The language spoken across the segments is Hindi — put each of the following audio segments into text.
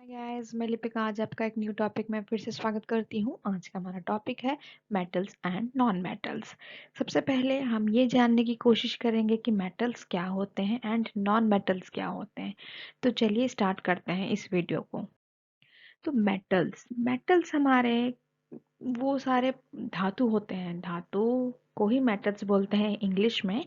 गाइस, मैं लिपिका आज आपका एक न्यू टॉपिक में फिर से स्वागत करती हूँ। आज का हमारा टॉपिक है मेटल्स एंड नॉन मेटल्स। सबसे पहले हम ये जानने की कोशिश करेंगे कि मेटल्स क्या होते हैं एंड नॉन मेटल्स क्या होते हैं। तो चलिए स्टार्ट करते हैं इस वीडियो को। तो मेटल्स मेटल्स हमारे वो सारे धातु होते हैं, धातु को ही मेटल्स बोलते हैं इंग्लिश में।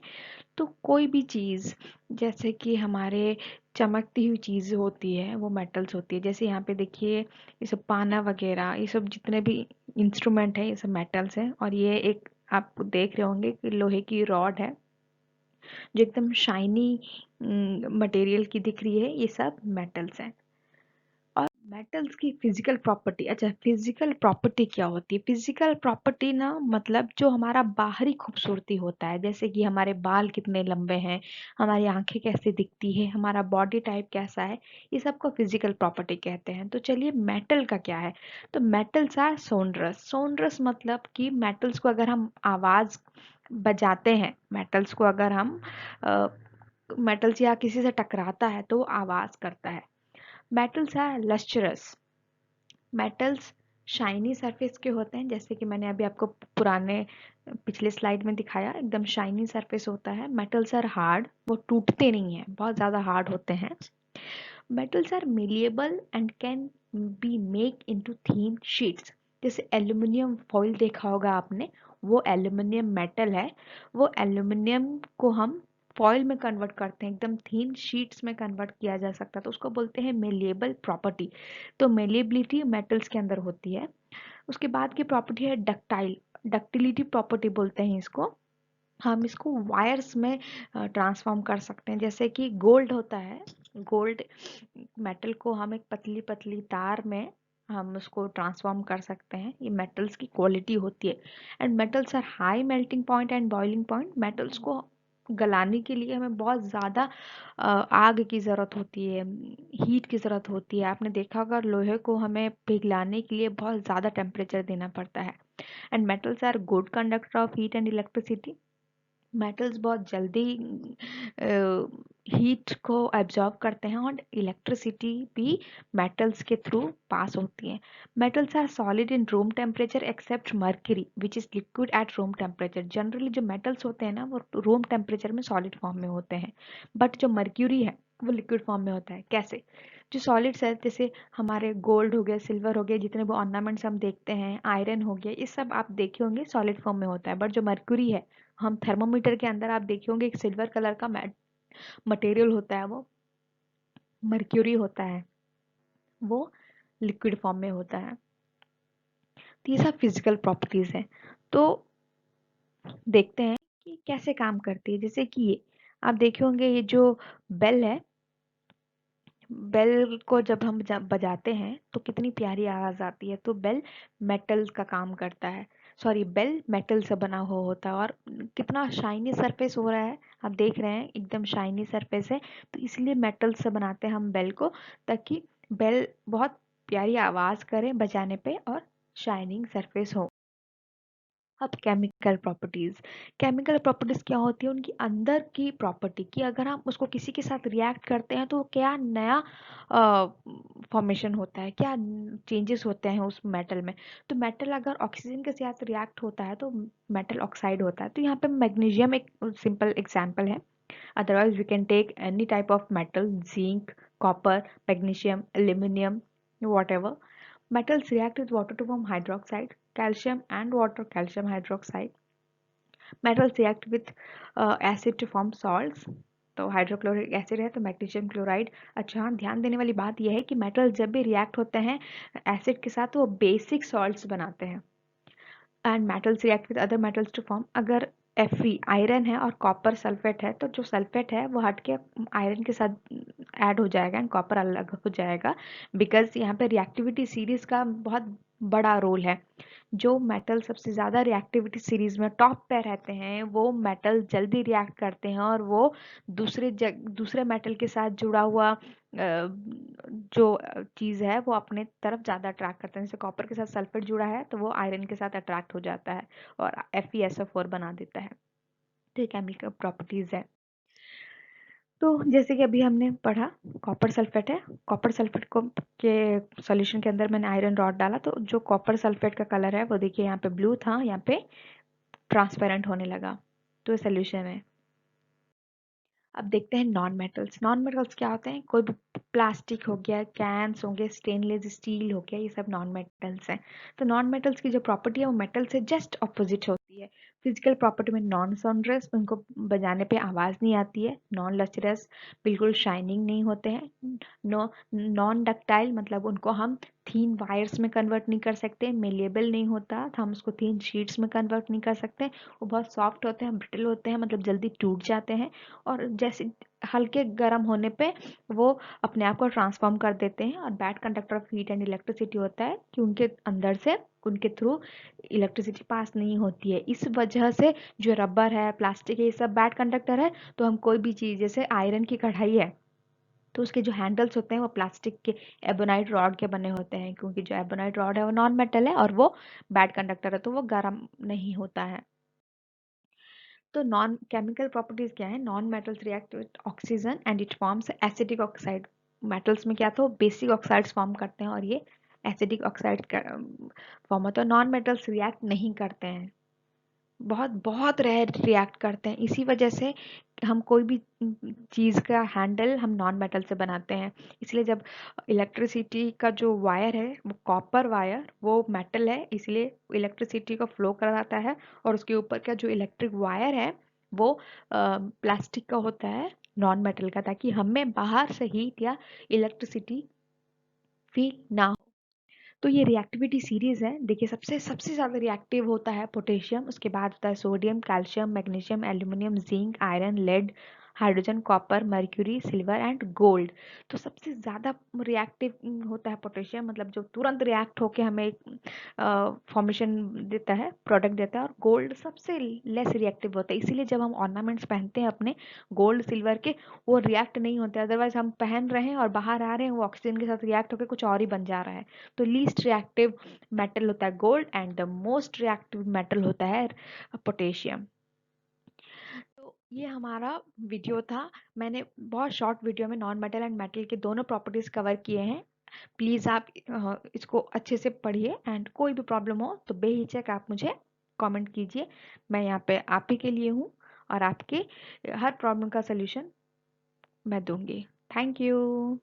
तो कोई भी चीज़ जैसे कि हमारे चमकती हुई चीज़ होती है वो मेटल्स होती है। जैसे यहाँ पे देखिए ये सब पाना वगैरह, ये सब जितने भी इंस्ट्रूमेंट है ये सब मेटल्स हैं। और ये एक आप देख रहे होंगे कि लोहे की रॉड है जो एकदम शाइनी मटेरियल की दिख रही है। ये सब मेटल्स हैं। और मेटल्स की फिजिकल प्रॉपर्टी, अच्छा फिजिकल प्रॉपर्टी क्या होती है? फिजिकल प्रॉपर्टी ना मतलब जो हमारा बाहरी खूबसूरती होता है, जैसे कि हमारे बाल कितने लंबे हैं, हमारी आंखें कैसे दिखती है, हमारा बॉडी टाइप कैसा है, ये सब को फिजिकल प्रॉपर्टी कहते हैं। तो चलिए मेटल का क्या है। तो मेटल्स आर सोनरस। सोनरस मतलब कि मेटल्स को अगर हम आवाज बजाते हैं, मेटल्स को अगर हम मेटल्स या किसी से टकराता है तो वो आवाज करता है। Metals are lustrous. Metals shiny surface के होते हैं, जैसे कि मैंने अभी आपको पुराने पिछले स्लाइड में दिखाया, एकदम शाइनी सरफेस होता है। मेटल्स आर हार्ड, वो टूटते नहीं हैं, बहुत ज़्यादा हार्ड होते हैं। Metals are malleable and can be make into thin sheets. जैसे एल्यूमिनियम फॉइल देखा होगा आपने, वो एल्यूमिनियम मेटल है। वो एल्यूमिनियम को हम फॉइल में कन्वर्ट करते हैं, एकदम थीन शीट्स में कन्वर्ट किया जा सकता है, तो उसको बोलते हैं मेलिएबल प्रॉपर्टी। तो मेलिएबिलिटी मेटल्स के अंदर होती है। उसके बाद की प्रॉपर्टी है डक्टाइल, डक्टिलिटी प्रॉपर्टी बोलते हैं इसको। हम इसको वायर्स में ट्रांसफॉर्म कर सकते हैं। जैसे कि गोल्ड होता है, गोल्ड मेटल को हम एक पतली पतली तार में हम उसको ट्रांसफॉर्म कर सकते हैं। ये मेटल्स की क्वालिटी होती है। And metals are high melting point and boiling point. Metals को गलाने के लिए हमें बहुत ज़्यादा आग की ज़रूरत होती है, हीट की ज़रूरत होती है। आपने देखा होगा लोहे को हमें पिघलाने के लिए बहुत ज़्यादा टेम्परेचर देना पड़ता है। And metals are good conductor of heat and electricity. Metals बहुत जल्दी हीट को एब्जॉर्ब करते हैं और इलेक्ट्रिसिटी भी मेटल्स के थ्रू पास होती है। Metals are solid in room temperature except mercury which is liquid at room temperature. Generally जो मेटल्स होते हैं ना वो रूम टेम्परेचर में सॉलिड फॉर्म में होते हैं, बट जो मर्क्यूरी है वो लिक्विड फॉर्म में होता है। कैसे? जो सॉलिड्स है जैसे हमारे गोल्ड हो गया, सिल्वर हो गया, जितने भी ऑर्नामेंट्स हम देखते हैं, आयरन हो गया, ये सब आप देखे होंगे सॉलिड फॉर्म में होता है। बट जो मर्क्यूरी है, हम थर्मोमीटर के अंदर आप देखे होंगे एक सिल्वर कलर का मटेरियल होता है, वो मर्क्यूरी होता है, वो लिक्विड फॉर्म में होता है। तो ये सब फिजिकल प्रॉपर्टीज हैं। तो देखते हैं कि कैसे काम करती है। जैसे कि ये आप देखे होंगे, ये जो बेल है, बेल को जब हम बजाते हैं तो कितनी प्यारी आवाज आती है। तो बेल मेटल का काम करता है, सॉरी बेल मेटल से बना हुआ होता है। और कितना शाइनी सरफेस हो रहा है, आप देख रहे हैं एकदम शाइनी सरफेस है। तो इसलिए मेटल से बनाते हैं हम बेल को, ताकि बेल बहुत प्यारी आवाज करे बजाने पे और शाइनिंग सरफेस हो। अब केमिकल प्रॉपर्टीज, केमिकल प्रॉपर्टीज क्या होती है? उनकी अंदर की प्रॉपर्टी की अगर हम उसको किसी के साथ रिएक्ट करते हैं तो क्या नया फॉर्मेशन होता है, क्या चेंजेस होते हैं उस मेटल में। तो मेटल अगर ऑक्सीजन के साथ रिएक्ट होता है तो मेटल ऑक्साइड होता है। तो यहाँ पे मैग्नीशियम एक सिंपल एग्जाम्पल है। Otherwise we can take any type of metal, zinc, copper, magnesium, aluminium, whatever. Metals react with water to form hydroxide, calcium and water, calcium hydroxide. Metals react with acid to form salts. तो हाइड्रोक्लोरिक एसिड है तो मैग्नीशियम क्लोराइड। अच्छा हाँ, ध्यान देने वाली बात यह है कि मेटल जब भी रिएक्ट होते हैं एसिड के साथ तो वो बेसिक सॉल्ट्स बनाते हैं। And metals react with other metals to form, अगर Fe आयरन है और कॉपर सल्फेट है तो जो सल्फेट है वो हट के आयरन के साथ ऐड हो जाएगा एंड कॉपर अलग हो जाएगा। बिकॉज यहाँ पे रिएक्टिविटी सीरीज का बहुत बड़ा रोल है। जो मेटल सबसे ज़्यादा रिएक्टिविटी सीरीज में टॉप पे रहते हैं वो मेटल जल्दी रिएक्ट करते हैं और वो दूसरे मेटल के साथ जुड़ा हुआ जो चीज़ है वो अपने तरफ ज़्यादा अट्रैक्ट करते हैं। जैसे कॉपर के साथ सल्फेट जुड़ा है तो वो आयरन के साथ अट्रैक्ट हो जाता है और FeSO4 बना देता है। तो ये केमिकल प्रॉपर्टीज है। तो जैसे कि अभी हमने पढ़ा कॉपर सल्फेट है, कॉपर सल्फेट को के सॉल्यूशन के अंदर मैंने आयरन रॉड डाला, तो जो कॉपर सल्फेट का कलर है वो देखिए यहाँ पे ब्लू था, यहाँ पे ट्रांसपेरेंट होने लगा, तो ये सोल्यूशन है। अब देखते हैं नॉन मेटल्स। नॉन मेटल्स क्या होते हैं? कोई भी प्लास्टिक हो गया, कैंस हो गए, स्टेनलेस स्टील हो गया, ये सब नॉन मेटल्स हैं। तो नॉन मेटल्स की जो प्रॉपर्टी है वो मेटल से जस्ट ऑपोजिट होती है। फिजिकल प्रॉपर्टी में नॉन सॉन्डरस, उनको बजाने पे आवाज नहीं आती है। नॉन लचरस, बिल्कुल शाइनिंग नहीं होते हैं। नॉन डक्टाइल, मतलब उनको हम थीन वायर्स में कन्वर्ट नहीं कर सकते। मेलेबल नहीं होता तो हम उसको थीन शीट्स में कन्वर्ट नहीं कर सकते। वो बहुत सॉफ्ट होते हैं, ब्रिटल होते हैं, मतलब जल्दी टूट जाते हैं, और जैसे हल्के गर्म होने पे वो अपने आप को ट्रांसफॉर्म कर देते हैं। और bad conductor of heat and electricity होता है कि उनके अंदर से, उनके थ्रू इलेक्ट्रिसिटी पास नहीं होती है। इस वजह से जो रबर है, प्लास्टिक है, ये सब बैड कंडक्टर है। तो हम कोई भी चीज़, जैसे आयरन की कढ़ाई है, तो उसके जो हैंडल्स होते हैं वो प्लास्टिक के एबोनाइट रॉड के बने होते हैं, क्योंकि जो एबोनाइट रॉड है वो नॉन मेटल है और वो बैड कंडक्टर है, तो वो गर्म नहीं होता है। तो नॉन केमिकल प्रॉपर्टीज क्या है? Non metals react with oxygen and it forms acidic oxide. Metals में क्या था, बेसिक ऑक्साइड्स फॉर्म करते हैं और ये एसिडिक ऑक्साइड फॉर्म होता है। नॉन मेटल्स रिएक्ट नहीं करते हैं, बहुत बहुत रेयर रिएक्ट करते हैं। इसी वजह से हम कोई भी चीज़ का हैंडल हम नॉन मेटल से बनाते हैं। इसलिए जब इलेक्ट्रिसिटी का जो वायर है वो कॉपर वायर, वो मेटल है, इसलिए इलेक्ट्रिसिटी को फ्लो कराता है। और उसके ऊपर का जो इलेक्ट्रिक वायर है वो प्लास्टिक का होता है, नॉन मेटल का, ताकि हमें बाहर से हीट या इलेक्ट्रिसिटी फील ना हो। तो ये रिएक्टिविटी सीरीज है। देखिए सबसे सबसे ज़्यादा रिएक्टिव होता है पोटेशियम, उसके बाद होता है sodium, calcium, magnesium, aluminium, zinc, iron, lead, hydrogen, copper, mercury, silver and gold. तो सबसे ज़्यादा रिएक्टिव होता है पोटेशियम, मतलब जो तुरंत रिएक्ट होके हमें फॉर्मेशन देता है, प्रोडक्ट देता है। और गोल्ड सबसे लेस रिएक्टिव होता है, इसीलिए जब हम ऑर्नामेंट्स पहनते हैं अपने गोल्ड सिल्वर के, वो रिएक्ट नहीं होते। अदरवाइज हम पहन रहे हैं और बाहर आ रहे हैं, वो ऑक्सीजन के साथ रिएक्ट होकर कुछ और ही बन जा रहा है। तो लीस्ट रिएक्टिव मेटल होता है gold and the most reactive metal होता है पोटेशियम। तो ये हमारा वीडियो था। मैंने बहुत शॉर्ट वीडियो में नॉन मेटल एंड मेटल के दोनों प्रॉपर्टीज कवर किए हैं। प्लीज़ आप इसको अच्छे से पढ़िए, एंड कोई भी प्रॉब्लम हो तो बेहिचक आप मुझे कमेंट कीजिए। मैं यहाँ पे आप ही के लिए हूँ और आपके हर प्रॉब्लम का सलूशन मैं दूंगी। Thank you.